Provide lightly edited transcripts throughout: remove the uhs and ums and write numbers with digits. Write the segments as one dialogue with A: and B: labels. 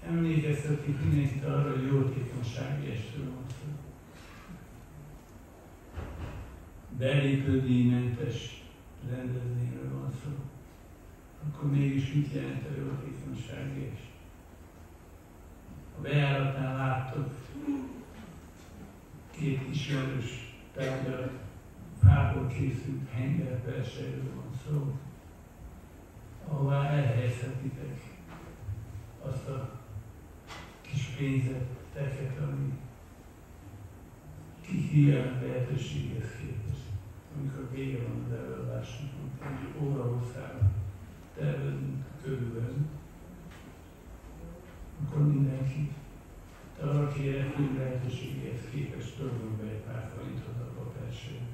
A: emlékeztetünk mindenkit arra, hogy jótékonysági estről van szó. Belépődíjmentes rendezvényről van szó. Akkor mégis mit jelent a jótékonysági est? A bejáratnál láttok két ismerős tárgyat, fából készült hengerpersejről van szó, ahová elhelyezhetitek azt a kis pénzeteket, ami kihiált lehetőséghez képest. Amikor vége van az előadásnak, egy órahosszára tervezünk körülbelül, akkor mindenki arra kérek, hogy lehetőséghez képest törvön be egy pár forintot a papársőre.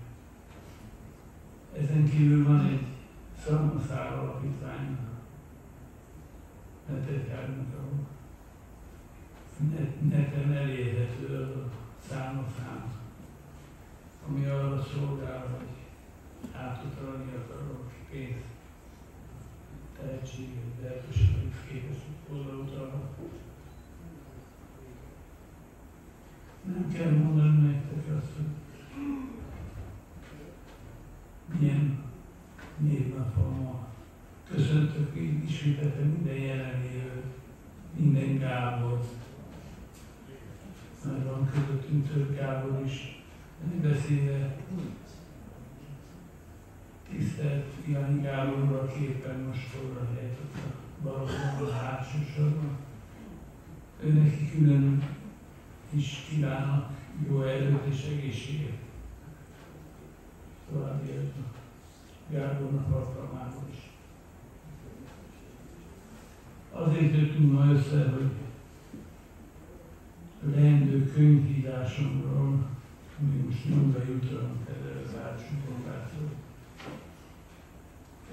A: Ezen kívül van egy szalmaszál alapítvány, netegyhárnak, ahol neten elérhető az a számlaszám, ami arra szolgál, hogy átutalni akarok pénzt, tehetséget, lehetőséghez képest oldautalhat. Nem kell mondani nektek azt, hogy milyen névnap van ma. Köszöntök ismételten minden jelenlévőt, minden Gábort. Mert van közöttünk több Gábor is, nem beszélve tisztelt Iványi Gáborról, aki éppen most foglal helyet ott a balokon, a hátsó sorban. Őneki külön is kívánok jó erőt és egészséget. További a Gábornak alkalmából is. Azért jöttünk ma össze, hogy a leendő könyvírásomról, ami most nyomra jutunk ezzel az átsúgóvától.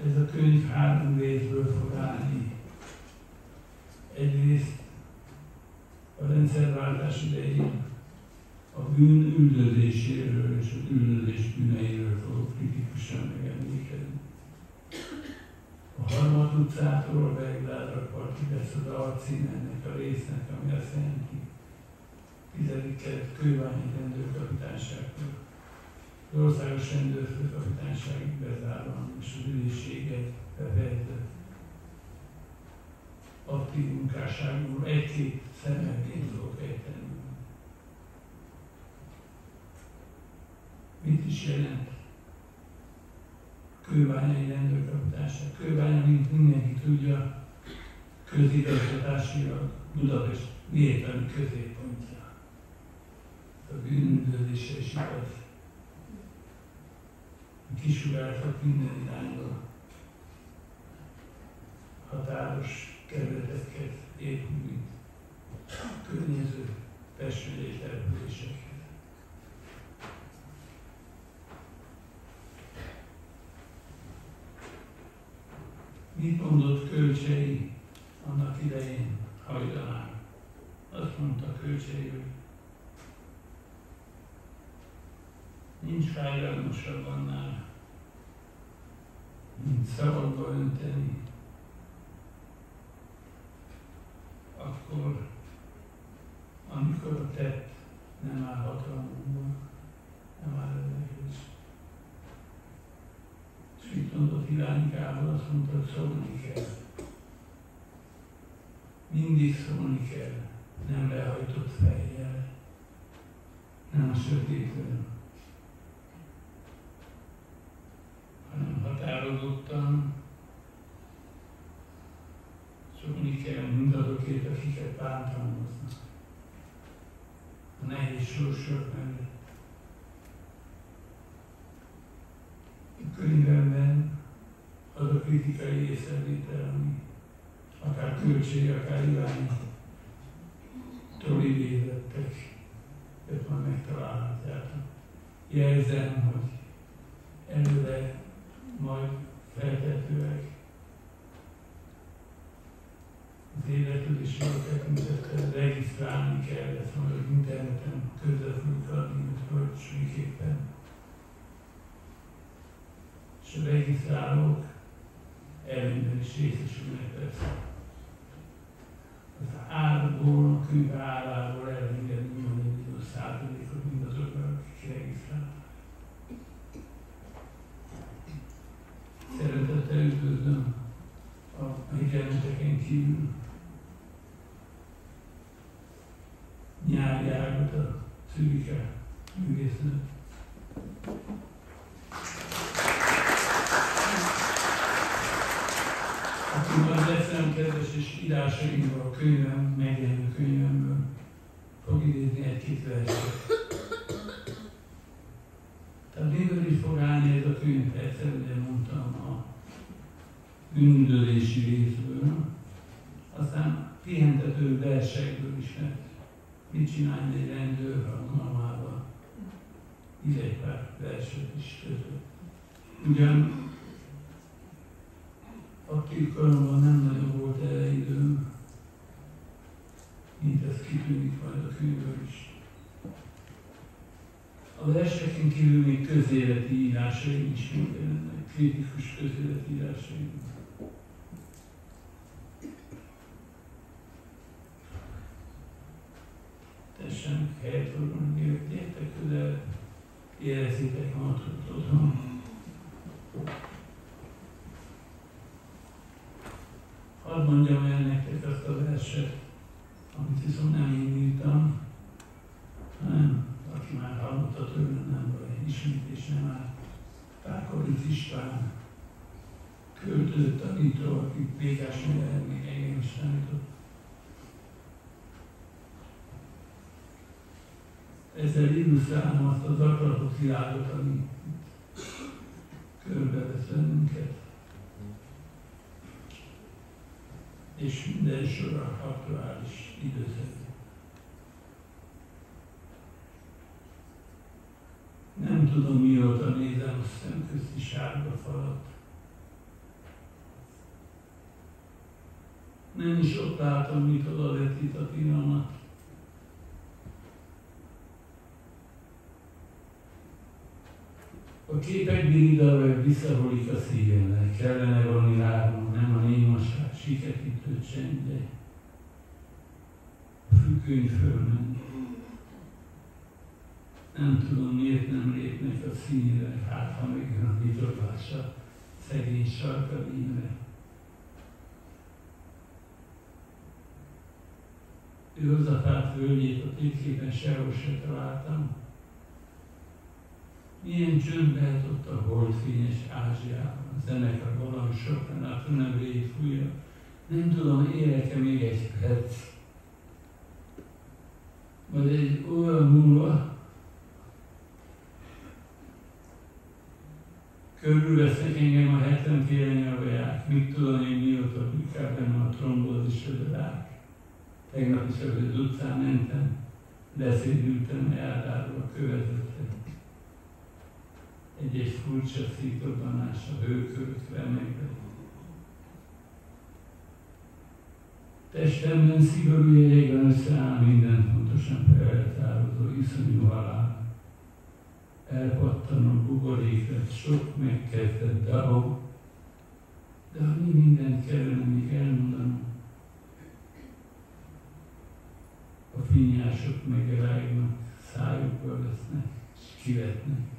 A: Ez a könyv 3 részből fog állni. Egyrészt a rendszerváltás idején a bűn üldözéséről és az üldözés bűneiről fogok kritikusan megemlékezni. A Harmat utcától a Belgrádra partig lesz az alcím ennek a résznek, ami azt jelenti 10. kelet kőbányi rendőrkapitányságtól az országos rendőrfőkapitányságig bezárva és az ügyészséget befejezett aktív munkásságból egy-két szemmelként fogok ejteni. Mit is jelent kőbányai rendőrkapitányság? Kőbánya, mint mindenki tudja, közigazgatásilag Budapest véletlenül középpontja. A bűnüldözésre is igaz. Kisugártak minden irányba határos kerületeket épp úgy, környező Pest megyei településekhez. Mit mondott Kölcsey annak idején hajdanán? Azt mondta Kölcsey, hogy nincs fájdalmasabb annál, mint szavakba önteni, akkor, amikor a tett nem áll hatalmunkban, nem áll rendelkezésre. És mit mondott Iványi Gábor? Azt mondta, hogy szólni kell. Mindig szólni kell, nem lehajtott fejjel, nem a sötétben, hanem határozottan szólni kell mindazokért, akiket bántalmaznak. A nehéz sorsok mellett. A könyvemben az a kritikai észrevétel, ami akár Kölcsey, akár Iványi-tól idézettek, ezt már megtalálhatjátok. Jelzem, hogy előre majd feltetőek az érdeklődésről tekintettel regisztrálni kell, ezt majd az interneten közre fogjuk adni, hogy kölcsönképpen. És a regisztrálók előnyben is részesülnek persze. Az a könyv állából elengedni a bizonyos százalékot mindazokra, akik regisztrálnak. Szeretettel üdvözlöm a megjeleneteken kívül Nyári Ágota, Zürcher művésznő. Aki majd egyszerűen kedves és írásaimból a könyvem, megjelenő könyvemből fog idézni egy-két verset. Tehát miből is fog állni ez a könyv, egyszerűen mondtam a bűnüldözési részből, aztán pihentető versekből is, mert mit csinálni egy rendőr a vonalmában, így egy pár verset is között. Ugyan aktív koromban nem nagyon volt erre időm, mint ez kitűnik majd a könyvből is. A verseken kívül még közéleti írásaim is megjelennek, kritikus közéleti írásaim. Tessenek helyet foglalni, gyertek közel, érezzétek magatokat otthon. Hadd mondjam el nektek azt a verset, amit viszont nem én írtam, hanem aki már hallotta tőlem, nem baj, ismétlés nem áll. Pákovics István, költő, tanító, aki Békás Megyeren még engem is tanított. Ezzel illusztrálom azt az zaklatott világot, ami körbevesz bennünket. És minden sorra aktuális időszak. Nem tudom, mióta nézem a szemközti sárga falat. Nem is ott látom, mit oda vetít a pillanat. A képek biridára visszavolik a szívemnek, kellene valami rágom, nem a némaság, siketítő csend, de függöny fölmenni. Nem tudom, miért nem lépnek a színre, hát ha megjön a vitorlása, szegény sarka vímre. Józsafát völgyét a térképen sehol se találtam. Milyen csönd lehet ott a holdfényes Ázsiában, a zenekar valami sokan, a tünebrét fújja. Nem tudom, élek-e még egy perc. Vagy egy óra múlva körülvesznek engem a 70 féle nyavaják. Mit tudom én, mióta bükkel benne a trombózis ödörák. Tegnap is az utcán mentem, beszédültem elárva követettem. Egy furcsa szétobbanás a hőkörök remekbe. Testemben szigorú jegyekben összeáll minden pontosan feltározó iszonyú halál. Elpattanó buborék lett, sok megkezdett dahó, de annyi mindent kellene még elmondanom. A finnyások megelágnak, szájukba vesznek, és kivetnek.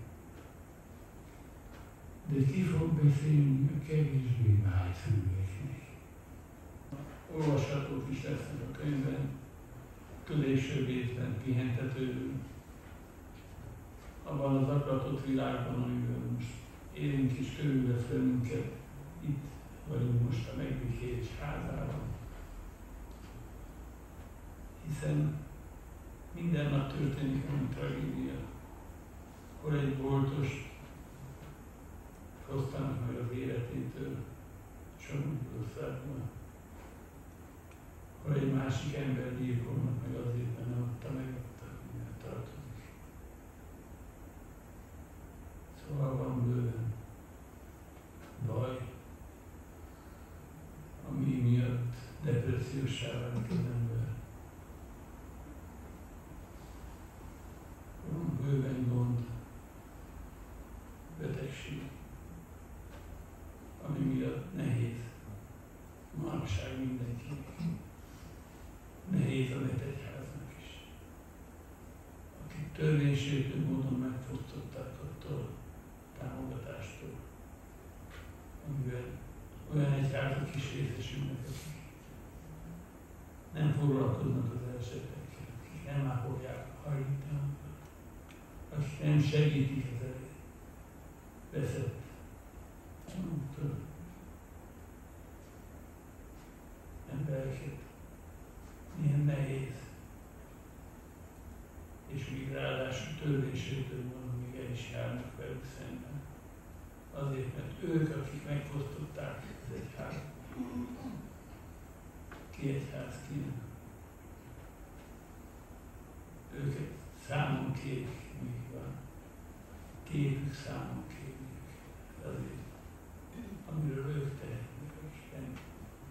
A: De ki fog beszélni a kevésbé vágy füleknek? Olvashatók is lesznek a könyvben, külső részben, pihentetőül, abban az aklatott világban, amiben most élünk és körülvesz bennünket. Itt vagyunk most a megbékélés házában. Hiszen minden nap történik valami tragédia. Hol egy boltost fosztanak meg az életétől, Somogyorszárban. Hol egy másik ember gyilkolnak meg azért, mert nem adta meg, mindent tartozik. Szóval van bőven baj, ami miatt depressziósá válik az ember. Van bőven gond, betegség, ami miatt nehéz manapság mindenkinek. Nehéz Elisabeth egyháznak is, akik törvénysértő módon megfosztották attól támogatástól, amivel olyan egyházak is részesülnek, akik nem foglalkoznak az esetekkel, akik nem ápolják a hajlításokat, akik nem segítik az veszett embereket. Milyen nehéz. És még ráadásul törvénysértő módon még el is járnak velük szemben. Azért, mert ők, akik megfosztották az egyház. Ki egyház kinek? Őket számon kérik, még van. Képük számon kérik. Azért, amiről ők tehetnek, akik nem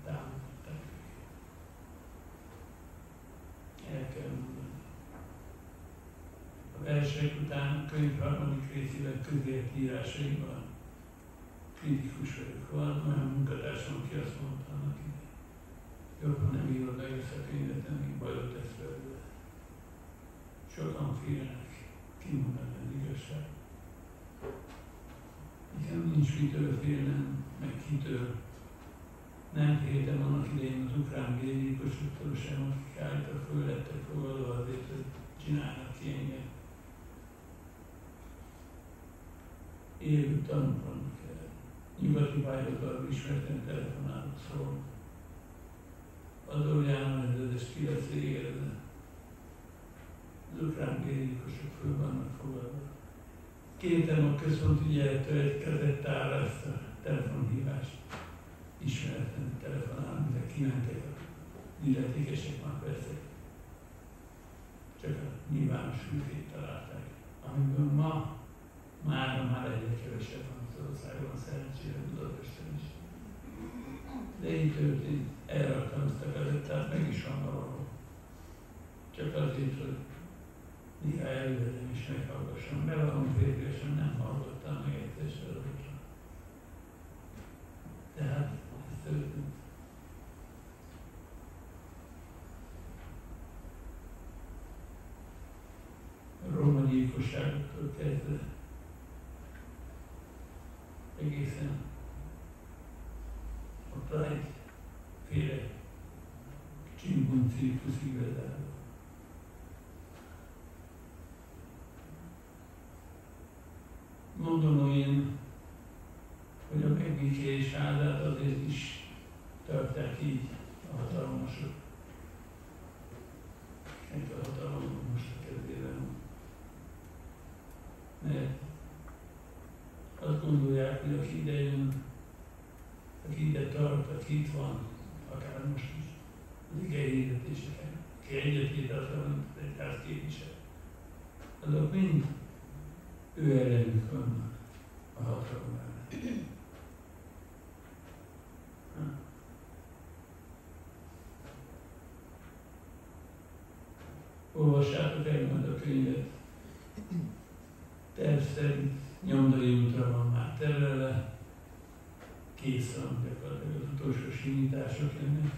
A: támogatták őket. El kell mondani. A versek után a könyv harmadik részében közért írásaiban kritikus vagyok. Van olyan munkatársam, aki azt mondta annak idején, jobb, ha nem írod meg ezt a könyvet, amíg bajot tesz belőle. Sokan félnek kimondani az igazság. Nekem nincs mitől félnem, meg kitől. Nem féltem annak idején az ukrán gyilkosoktól sem, akik állítak föl lettek fogadva azért, hogy csinálnak ki engem. Élő tanúk vannak el. Nyugati pályokkal ismerten telefonálok, szól. Adó János, ez ki lesz égedve. Az ukrán gyilkosok föl vannak fogadva. Kértem a központi ügyelettől egy kazettára ezt a telefonhívást. Ismeretlen telefonálni, de kimentek az illetékesek már persze. Csak a nyilvános hűvét találták, amiből már egyre kevesebb van az országban, szerencsére Budapesten is. De így történt, elraktam ezt a kazettát, meg is van valahol. Csak azért, hogy néha elővelem is meghallgassam. Bevallom férfiesen, nem hallgattam meg egyszer sorozatra. Tehát ez történt. A roma gyilkosságoktól kezdve egészen a Pride féle csimbun cirkuszig vezetve. Mondom én, hogy a megbékélés házát azért is tartják így a hatalmasok. Ennek a hatalom most a kezében. Mert azt gondolják, hogy aki ide jön, aki ide tart, aki itt van, akár most is, az igei hirdetéseken, aki egyetét azzal, mint egy ház képvisel, azok mind ő ellenük vannak a hatalom ellen. Olvassátok el majd a könyvet. Terv szerint Nyomdai útra van már terelve, kész van, gyakorlatilag az utolsó simítások jönnek.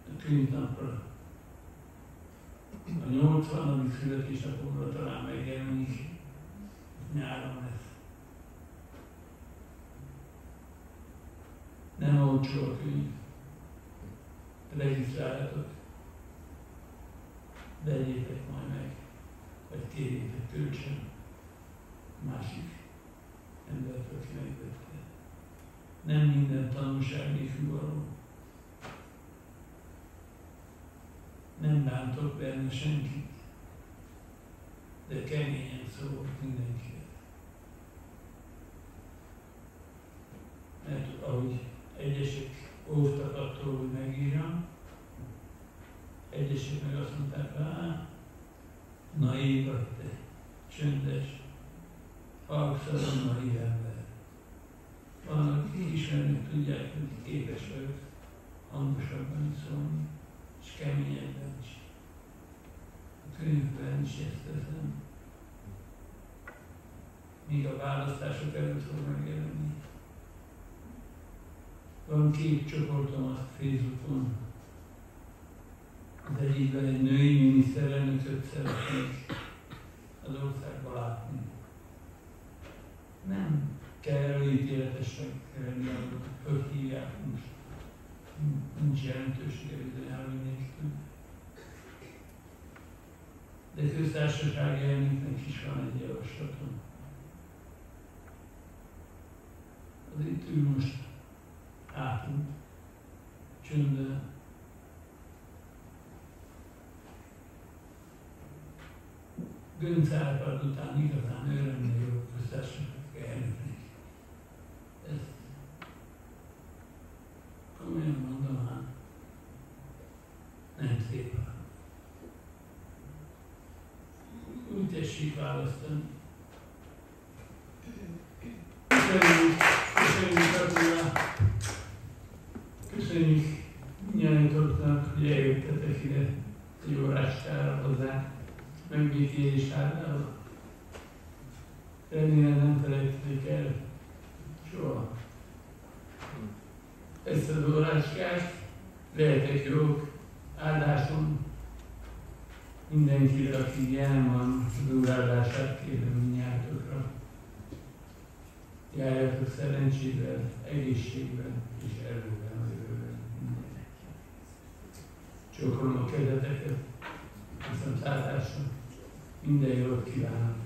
A: A könyvnapra a 80. születésnapomra talán megjelenik, nyáron lesz. Nem olcsó a könyv. Regisztráljatok. Vegyétek majd meg, vagy kérjétek kölcsön másik embert, aki megvette. Nem minden tanulság nélkül való. Nem bántok benne senkit, de keményen szólok mindenkinek. Mert ahogy egyesek óvtak attól, hogy megírjam, egyesek meg azt mondták, naív vagy te, csöndes, halkszalon naív ember. Vannak, akik ismernek, tudják, hogy képes vagyok hangosabban szólni, és keményebben is. A könyvben is ezt teszem. Míg a választások előtt fog megjelenni. Van 2 csoportom a Facebookon, egy évben egy női miniszterelnököt szeretnék az országban látni. Nem kell előítéletesnek lenni, hogy hívják most. Nincs jelentősége bizonyára mindenkitől. De köztársasági elnöknek is van egy javaslatom. Az itt ül most hátunk, csöndben. Gönc Árpád után igazán ő lenne jó köztársasági elnöknek. Ezt komolyan mondom, hát nem szép. Úgy tessék választani. Köszönjük Attila, köszönjük mindannyiatoknak, hogy eljöttetek ide egy óráskára hozzá, megbékélés által. Remélem nem felejtetek el soha ezt az óráskát, lehetek jók, áldásom mindenkire, aki jelen van, az óráldását kérem mindnyájatokra. Járjatok szerencsével, egészségben és erőben a jövőben mindenki. Csókolom a kezeteket, viszontlátásra, minden jót kívánok!